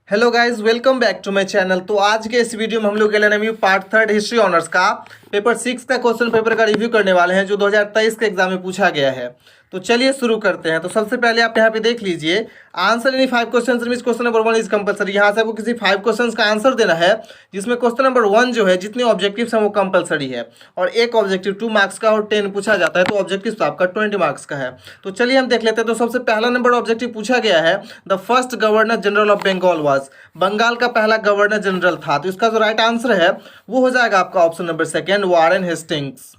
Hello guys, welcome back to my channel. तो आज के इस वीडियो में हम लोग LNMU part third history honours का पेपर 6 का क्वेश्चन पेपर का रिव्यू करने वाले हैं जो 2023 के एग्जाम में पूछा गया है। तो चलिए शुरू करते हैं। तो सबसे पहले आप यहाँ पे देख लीजिए, answer any 5 question question number 1 is compulsory. यहाँ से आपको किसी 5 क्वेश्चन का आंसर देना है, जिसमें क्वेश्चन नंबर 1 जो है जितने ऑब्जेक्टिव्स हैं वो कंपलसरी है, और एक ऑब्जेक्टिव 2 मार्क्स का और 10 पूछा जाता है, तो ऑब्जेक्टिव आपका 20 मार्क्स का है। तो चलिए हम देख लेते हैं। तो सबसे पहला नंबर ऑब्जेक्टिव पूछा गया है, the first governor general of Bengal was. Bengal का पहला गवर्नर जनरल था। तो इसका जो राइट आंसर है वो हो जाएगा आपका option number second, Warren Hastings.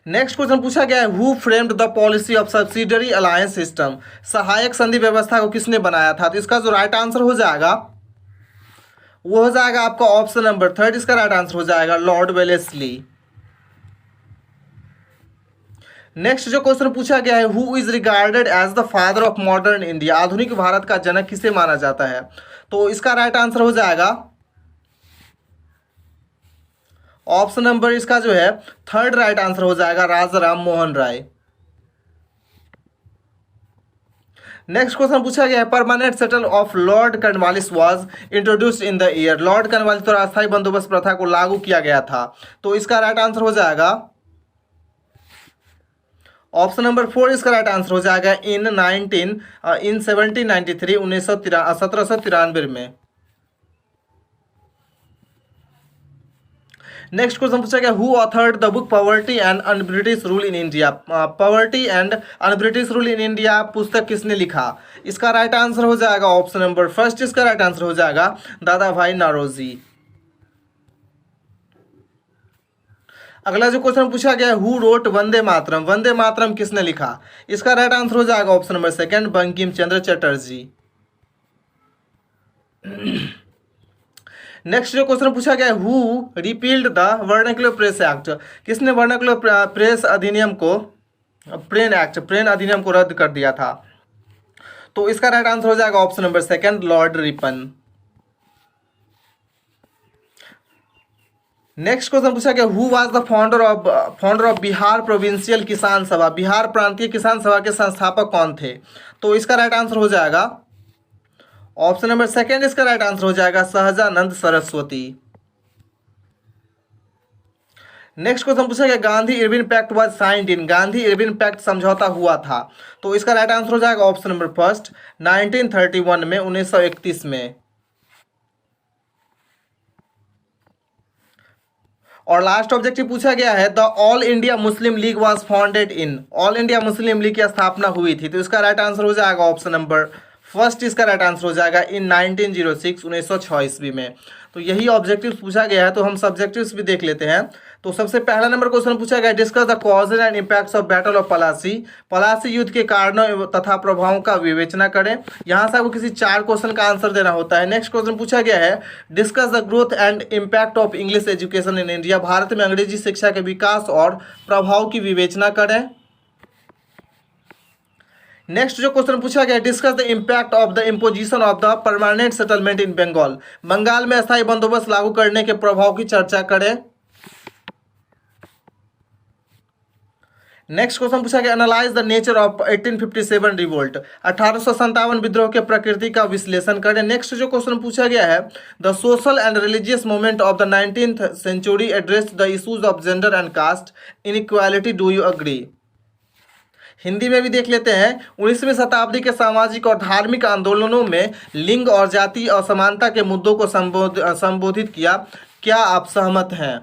Next question पूछा गया है, who framed the policy of subsidiary alliance system. सहायक संधि व्यवस्था को किसने बनाया था। तो इसका जो राइट आंसर हो जाएगा वो हो जाएगा आपका ऑप्शन नंबर थर्ड। इसका राइट आंसर हो जाएगा लॉर्ड वेलेस्ली। नेक्स्ट जो क्वेश्चन पूछा गया है, who is regarded as the father of modern India. आधुनिक भारत का जनक किसे माना जाता है। तो इसका राइट आंसर हो जाएगा ऑप्शन नंबर इसका जो है थर्ड राइट आंसर हो जाएगा राजा राम मोहन राय। नेक्स्ट क्वेश्चन पूछा गया है, permanent settle of Lord Cornwallis was introduced in the year. Lord Cornwallis द्वारा अस्थायी बंदोबस्त प्रथा को लागू किया गया था। तो इसका राइट आंसर हो जाएगा ऑप्शन नंबर 4। इसका राइट आंसर हो जाएगा इन 1793 1793 में। नेक्स्ट क्वेश्चन पूछा गया, who authored the book poverty and un British rule in India. Poverty and un British rule in India पुस्तक किसने लिखा। इसका राइट आंसर हो जाएगा ऑप्शन नंबर फर्स्ट। इसका राइट आंसर हो जाएगा दादा भाई नौरोजी। अगला जो क्वेश्चन पूछा गया, हु रोट वंदे मातरम। वंदे मातरम किसने लिखा। इसका राइट आंसर हो जाएगा option number second, Bankim Chandra Chatterjee. Next जो क्वेश्चन पूछा गया, who repealed the vernacular press act. किसने वर्नाक्युलर प्रेस अधिनियम को प्रेन अधिनियम को रद्द कर दिया था। तो इसका राइट आंसर हो जाएगा option number second, Lord Ripon. Next question पूछा गया, who was the founder of Bihar provincial किसान सभा। बिहार प्रांतीय किसान सभा के संस्थापक कौन थे। तो इसका राइट आंसर हो जाएगा ऑप्शन नंबर सेकंड। इसका राइट आंसर हो जाएगा सहजानंद सरस्वती। नेक्स्ट क्वेश्चन पूछा गया, Gandhi Irwin pact was signed in. Gandhi Irwin pact समझौता हुआ था। तो इसका राइट आंसर हो जाएगा ऑप्शन नंबर फर्स्ट, 1931 में, 1931 में। और लास्ट ऑब्जेक्टिव पूछा गया है, the all India Muslim league was founded in. All India Muslim league की स्थापना हुई थी। तो इसका राइट आंसर हो जाएगा ऑप्शन नंबर फर्स्ट। इसका राइट आंसर हो जाएगा इन 1906, 1906 ईस्वी में। तो यही ऑब्जेक्टिव्स पूछा गया है। तो हम सब्जेक्टिव्स भी देख लेते हैं। तो सबसे पहला नंबर क्वेश्चन पूछा गया, discuss the causes and impacts of battle of Plassey. Plassey युद्ध के कारणों तथा प्रभावों का विवेचना करें। यहाँ से आपको किसी 4 क्वेश्चन का आंसर देना होता है। नेक्स्ट क्वेश्चन पूछा गया है, discuss the growth and impact of English education in India. Bharat में अंग्रेजी शिक्षा के विकास और प्रभाव की विवेचना करें। नेक्स्ट जो क्वेश्चन पूछा गया, discuss the impact of the imposition of the permanent settlement in Bengal. Bengal में अस्थायी बंदोबस्त लागू करने के प्रभाव की चर्चा करें। नेक्स्ट क्वेश्चन पूछा गया, analyse the nature of 1857 revolt. 1857 विद्रोह के प्रकृति का विश्लेषण करें। नेक्स्ट जो क्वेश्चन पूछा गया है, the social and religious movement of the 19th century addressed the issues of gender and caste inequality, do you agree. Hindi में भी देख लेते हैं, 19वीं शताब्दी के सामाजिक और धार्मिक आंदोलनों में लिंग और जाति असमानता के मुद्दों को संबोधित किया। क्या आप सहमत हैं।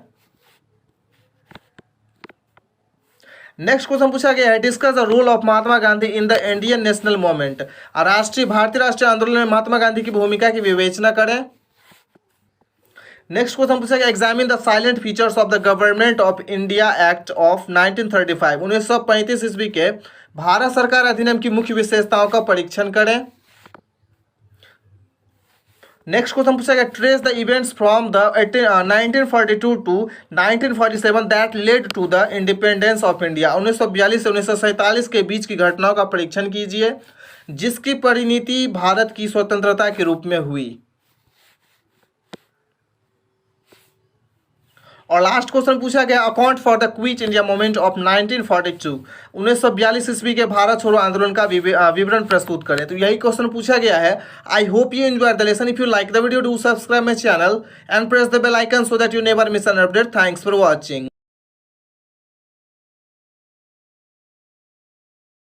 नेक्स्ट क्वेश्चन पूछा गया है, discuss the role of Mahatma Gandhi in the Indian national movement. भारतीय राष्ट्रीय आंदोलन में महात्मा गांधी की भूमिका की विवेचना करें। नेक्स्ट क्वेश्चन पूछा गया, examine the salient features of the government of India act of 1935। 1935 ईस्वी के भारत सरकार अधिनियम की मुख्य विशेषताओं का परीक्षण करें। नेक्स्ट क्वेश्चन पूछा गया, trace the events from the 1942 to 1947 that led to the independence of India. 1942 से 1947 के बीच की घटनाओं का परीक्षण कीजिए, जिसकी परिणति भारत की स्वतंत्रता के रूप में हुई। और लास्ट क्वेश्चन पूछा गया account for the quit India movement of 1942, 1942 ईस्वी के भारत छोड़ो आंदोलन का विवरण प्रस्तुत करें। तो यही क्वेश्चन पूछा गया है। I hope you enjoy the lesson. If you like the video, do subscribe my channel and press the bell icon so that you never miss an update. Thanks for watching.